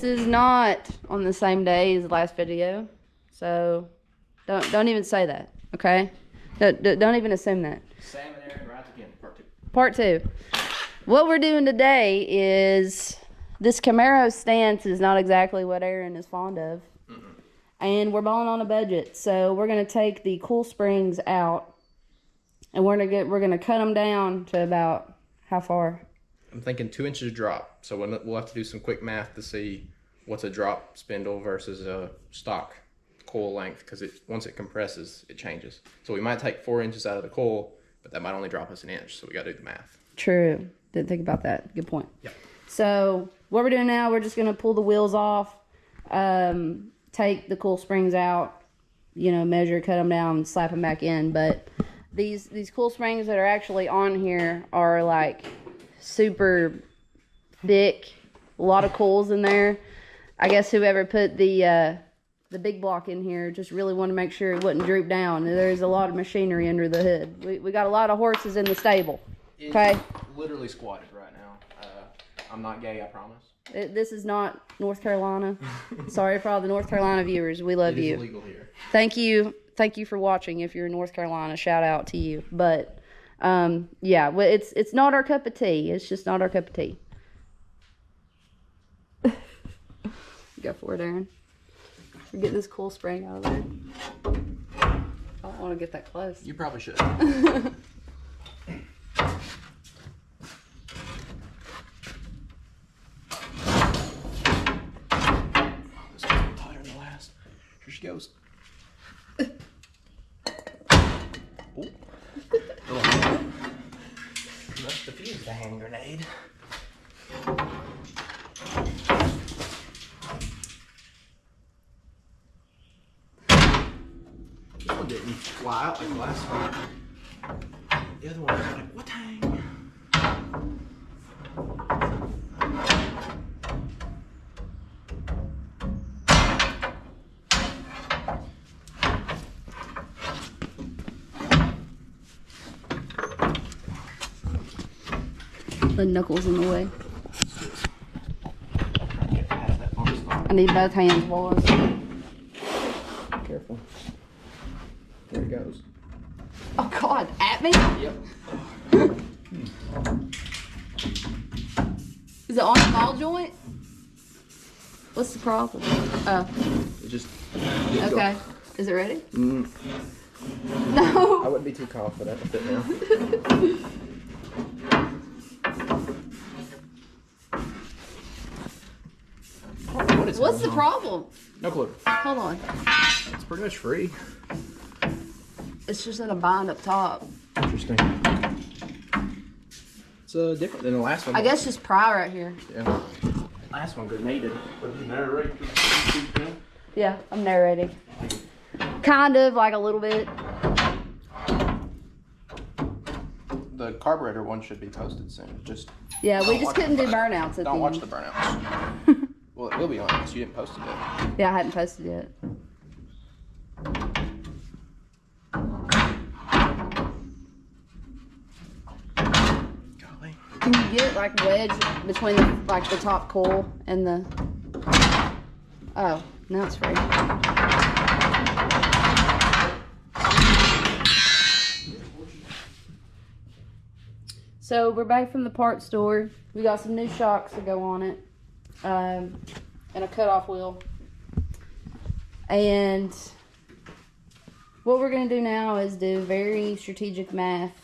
This is not on the same day as the last video, so don't even say that, okay? Don't even assume that. Sam and Aaron rides again, part 2. Part 2. What we're doing today is this Camaro stance is not exactly what Aaron is fond of. And we're balling on a budget, so we're gonna take the cool springs out, and we're gonna cut them down to about how far? I'm thinking 2 inches drop. So we'll have to do some quick math to see what's a drop spindle versus a stock coil length, because once it compresses, it changes. So we might take 4 inches out of the coil, but that might only drop us an inch. So we got to do the math. True. Didn't think about that. Good point. Yep. So what we're doing now, we're just gonna pull the wheels off. Take the coil springs out, measure, cut them down, slap them back in. But these coil springs that are actually on here are like super thick, a lot of coils in there. I guess whoever put the big block in here just really wanted to make sure it wouldn't droop down. There's a lot of machinery under the hood. We got a lot of horses in the stable. Okay. It's literally squatted right now. I'm not gay, I promise. This is not North Carolina. Sorry for all the North Carolina viewers. We love you. It is illegal here. Thank you for watching. If you're in North Carolina, shout out to you. But yeah, well, it's not our cup of tea. It's just not our cup of tea. Go for it, Aaron. We're getting this cool spring out of there. I don't want to get that close. You probably should. Here she goes. Oh. Must defuse the hand grenade. This one didn't fly out like the last one. The other one was like, what dang? The knuckles in the way. I need both hands, boys. Careful. There it goes. Oh God, at me? Yep. Is it on the ball joint? What's the problem? Oh. It just okay. Is it ready? No. I wouldn't be too confident with it now. What's the problem? No clue. Hold on. It's pretty much free. It's just in a bind up top. Interesting. It's different than the last one. I guess just pry right here. Yeah. Last one grenaded. Yeah, I'm narrating. Kind of, like a little bit. The carburetor one should be posted soon. Yeah, we just couldn't do burnouts at the end. Don't watch the burnouts. Well, it will be on because you didn't post it yet. Yeah, I hadn't posted yet. Golly. Can you get like wedge between the top coil and the? Oh, now it's free. So we're back from the parts store. We got some new shocks to go on it. And a cutoff wheel. And what we're going to do now is do very strategic math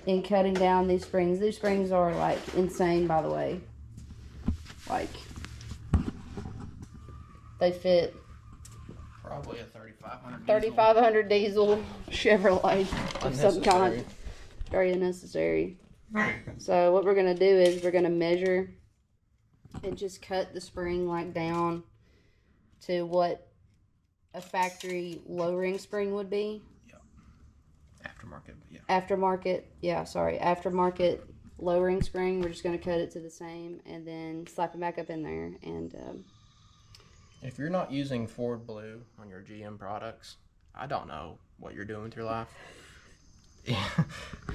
in cutting down these springs. These springs are like insane, by the way. Like, they fit Probably a 3500 3,500 diesel Chevrolet of some kind. Very unnecessary. So what we're going to do is we're going to measure and just cut the spring like down to what a factory lowering spring would be. Yeah. Aftermarket, yeah. Aftermarket lowering spring. We're just going to cut it to the same and then slap it back up in there. And if you're not using Ford Blue on your GM products, I don't know what you're doing with your life.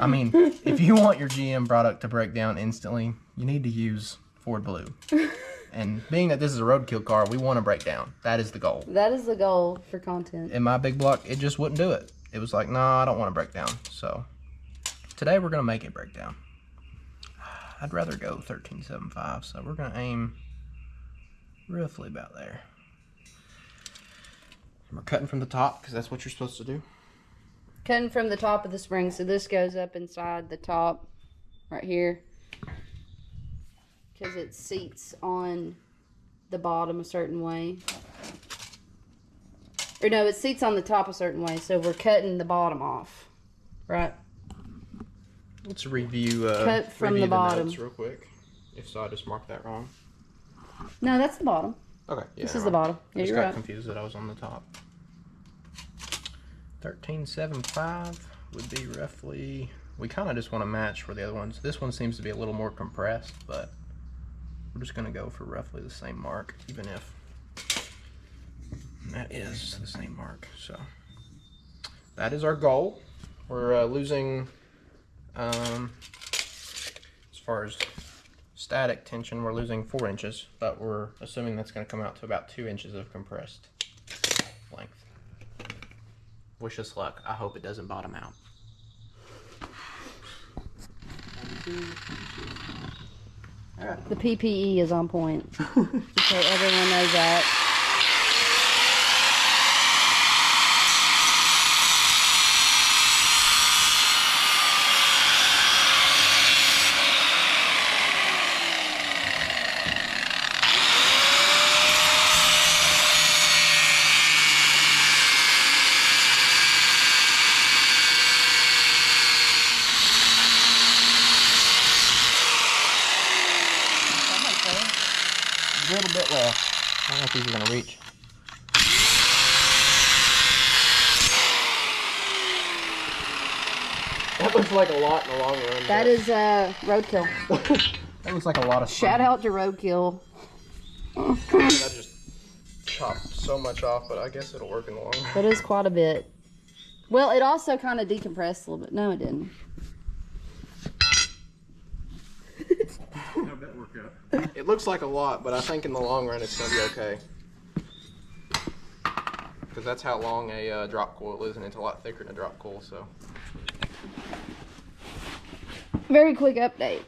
I mean, if you want your GM product to break down instantly, you need to use Ford Blue. And being that this is a roadkill car, we want to break down. That is the goal. That is the goal for content. In my big block, it just wouldn't do it. It was like, nah, I don't want to break down. So today we're going to make it break down. I'd rather go 13.75, so we're going to aim roughly about there. And we're cutting from the top because that's what you're supposed to do. Cutting from the top of the spring, so this goes up inside the top right here because it seats on the bottom a certain way. Or no, it seats on the top a certain way, so we're cutting the bottom off, right? Let's review, Cut from review the bottom notes real quick. If so, I just marked that wrong. No, that's the bottom. Okay, yeah. This is the bottom. Yeah, I just you're got right. confused that I was on the top. 13.75 would be roughly. We kind of just want to match for the other ones. This one seems to be a little more compressed, but we're just going to go for roughly the same mark, even if that is the same mark. So that is our goal. We're losing, as far as static tension, we're losing 4 inches, but we're assuming that's going to come out to about 2 inches of compressed length. Wish us luck. I hope it doesn't bottom out. The PPE is on point. So everyone knows that. A little bit left. I don't know if these are going to reach. That looks like a lot in the long run. That is roadkill. That looks like a lot of Shout out to roadkill. I just chopped so much off, but I guess it'll work in the long run. That is quite a bit. Well, it also kind of decompressed a little bit. No, it didn't. How'd that work out? It looks like a lot, but I think in the long run it's going to be okay. Because that's how long a drop coil is, and it's a lot thicker than a drop coil, so. Very quick update.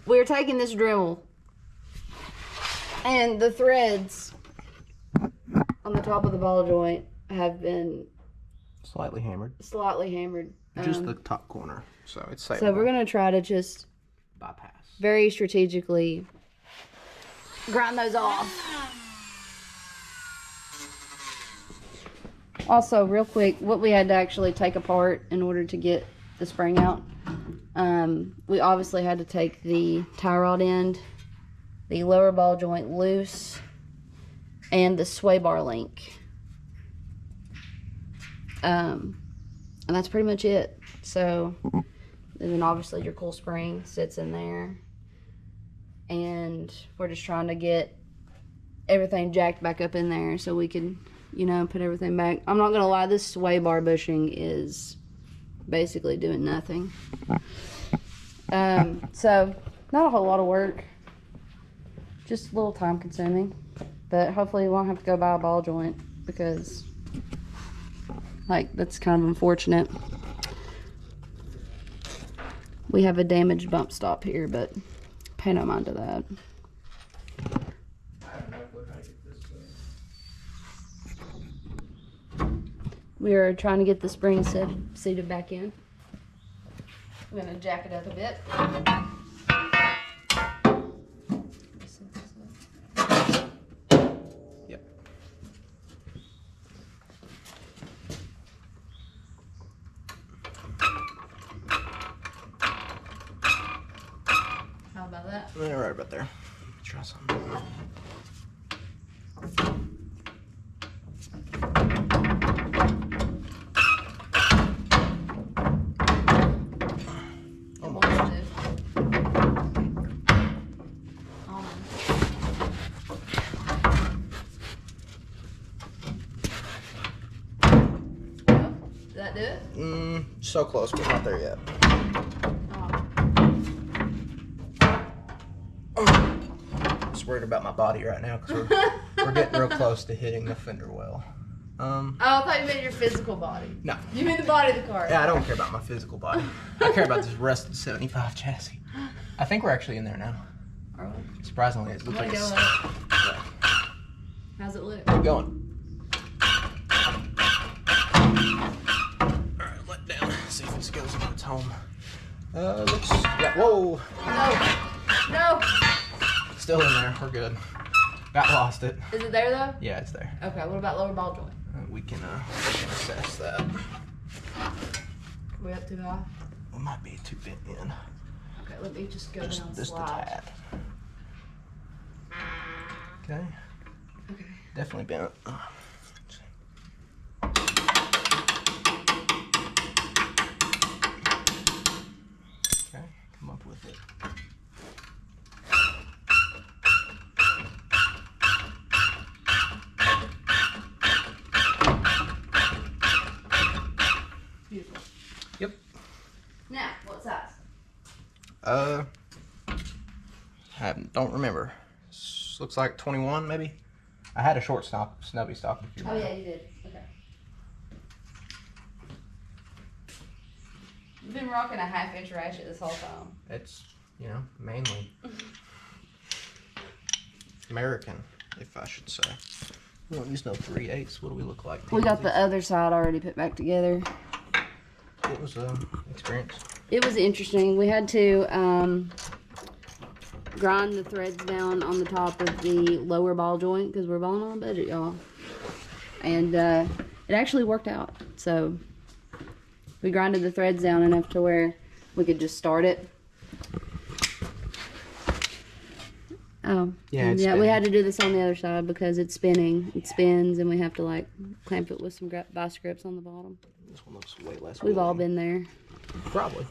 We're taking this Dremel, and the threads on the top of the ball joint have been Slightly hammered. slightly hammered. Just the top corner, so it's safe. So we're gonna try to just bypass. very strategically grind those off. Also, real quick, what we had to actually take apart in order to get the spring out, we obviously had to take the tie rod end, the lower ball joint loose, and the sway bar link. And that's pretty much it. So, and then obviously your coil spring sits in there. And we're just trying to get everything jacked back up in there so we can, you know, put everything back. I'm not going to lie, this sway bar bushing is basically doing nothing. So, not a whole lot of work. Just a little time consuming. But hopefully we won't have to go buy a ball joint because, like, that's kind of unfortunate. We have a damaged bump stop here, but pay no mind to that. We are trying to get the spring seated back in. I'm going to jack it up a bit. Yep. How about that? Yeah, right about there. Try something. Did that do it? So close, but not there yet. Oh. worried about my body right now because we're getting real close to hitting the fender well. Oh, I thought you meant your physical body. No. You mean the body of the car. Yeah, I don't care about my physical body. I care about this rusted 75 chassis. I think we're actually in there now. Are we? Surprisingly, it looks like it's... Yeah. How's it look? Keep going. Alright, let down. See if this goes into its home. Looks... Yeah, whoa! No! Still in there. We're good. Got lost it. Is it there though? Yeah, it's there. Okay, what about lower ball joint? We can assess that. We up too high? We might be too bent in. Okay, let me just go down Just a slide. tad. Okay. Okay. Definitely bent. Okay, come up with it. Beautiful. Yep. Now, what size? Don't remember. Looks like 21 maybe. I had a short snubby stock. If you Oh remember. yeah, you did. Okay. You've been rocking a 1/2 inch ratchet this whole time. It's, you know, mainly American, if I should say. We don't use no 3/8. What do we look like? We got the other side already put back together. It was an experience. It was interesting. We had to grind the threads down on the top of the lower ball joint because we're balling on a budget, y'all. And it actually worked out. So we grinded the threads down enough to where we could just start it. Oh, yeah. We had to do this on the other side because it's spinning. It spins, and we have to like clamp it with some vice grips on the bottom. This one looks way less. We've all been there. Probably.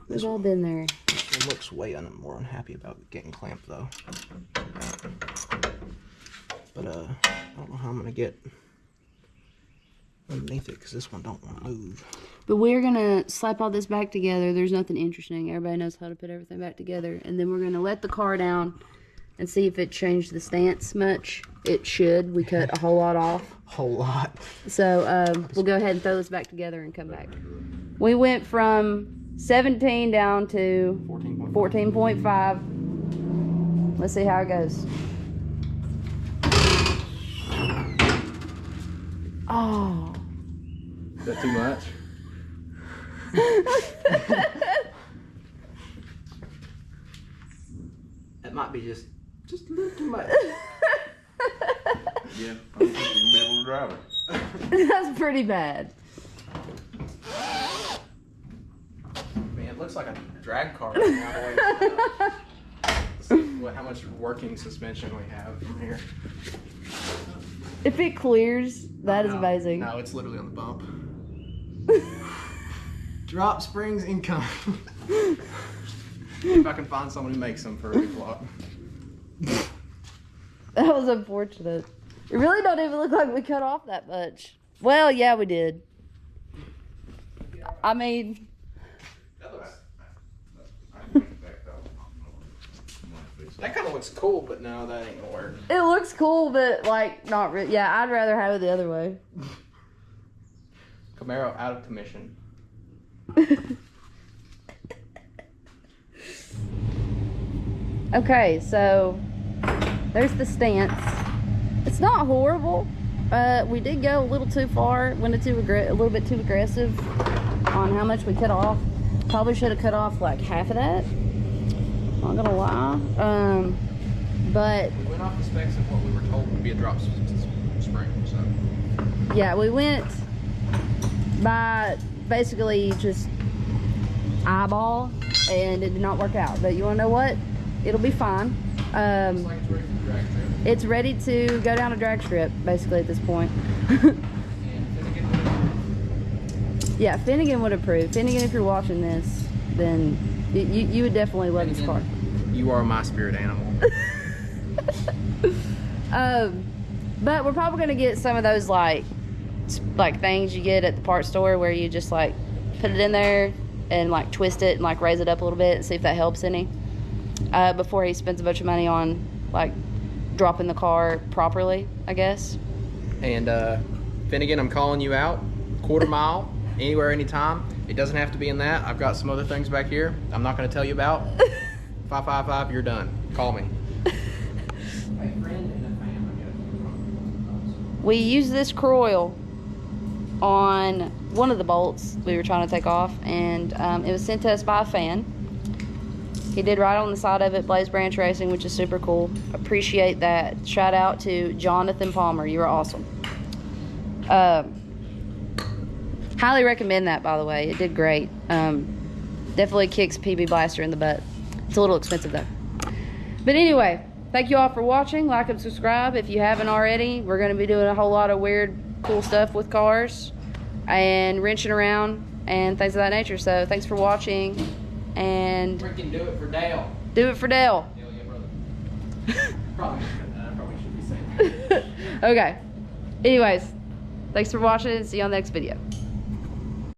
We've all been there. This one looks way more unhappy about getting clamped though. But I don't know how I'm gonna get underneath it because this one don't want to move. But we're gonna slap all this back together. There's nothing interesting. Everybody knows how to put everything back together. And then we're gonna let the car down and see if it changed the stance much. It should. We cut a whole lot off. Whole lot. So we'll go ahead and throw this back together and come back. We went from 17 down to 14.5. Let's see how it goes. Oh. Is that too much? That might be just a little too much. Yeah, I don't think you're gonna be able to drive it. That's pretty bad. Man, it looks like a drag car right now. Let's see how much working suspension we have from here. If it clears, that is amazing. No, it's literally on the bump. Drop springs incoming. If I can find someone who makes them for a big block. That was unfortunate. It really don't even look like we cut off that much. Well, yeah, we did. I mean, That kind of looks cool, but no, that ain't gonna work. it looks cool, but like not really. Yeah, I'd rather have it the other way. Camaro out of commission. Okay, so there's the stance. It's not horrible. We did go a little too far, went a little bit too aggressive on how much we cut off. Probably should have cut off like half of that. Not gonna lie. But We went off the specs of what we were told would be a drop spring, so. yeah, we went by basically just eyeball, and it did not work out. But you wanna know what? It'll be fine. It's like it's ready for the drag strip. It's ready to go down a drag strip, basically, at this point. And Finnegan would Yeah, Finnegan would approve. Finnegan, if you're watching this, then you would definitely love this car. You are my spirit animal. But we're probably gonna get some of those like things you get at the parts store where you just like put it in there and like twist it and like raise it up a little bit and see if that helps any. Before he spends a bunch of money on like dropping the car properly, I guess. And Finnegan, I'm calling you out. Quarter mile, anywhere, anytime. It doesn't have to be in that. I've got some other things back here I'm not going to tell you about. 555, you're done. Call me. We used this Croyle on one of the bolts we were trying to take off, and it was sent to us by a fan. He did right on the side of it, Blaze Branch Racing, which is super cool. Appreciate that. Shout out to Jonathan Palmer. You were awesome. Highly recommend that, by the way. It did great. Definitely kicks PB Blaster in the butt. It's a little expensive though. But anyway, thank you all for watching. Like and subscribe if you haven't already. We're going to be doing a whole lot of weird, cool stuff with cars and wrenching around and things of that nature. So thanks for watching, and Freaking do it for Dale. do it for Dale. Hell yeah, brother. probably should be saying that. Okay. Anyways, thanks for watching, and see you on the next video.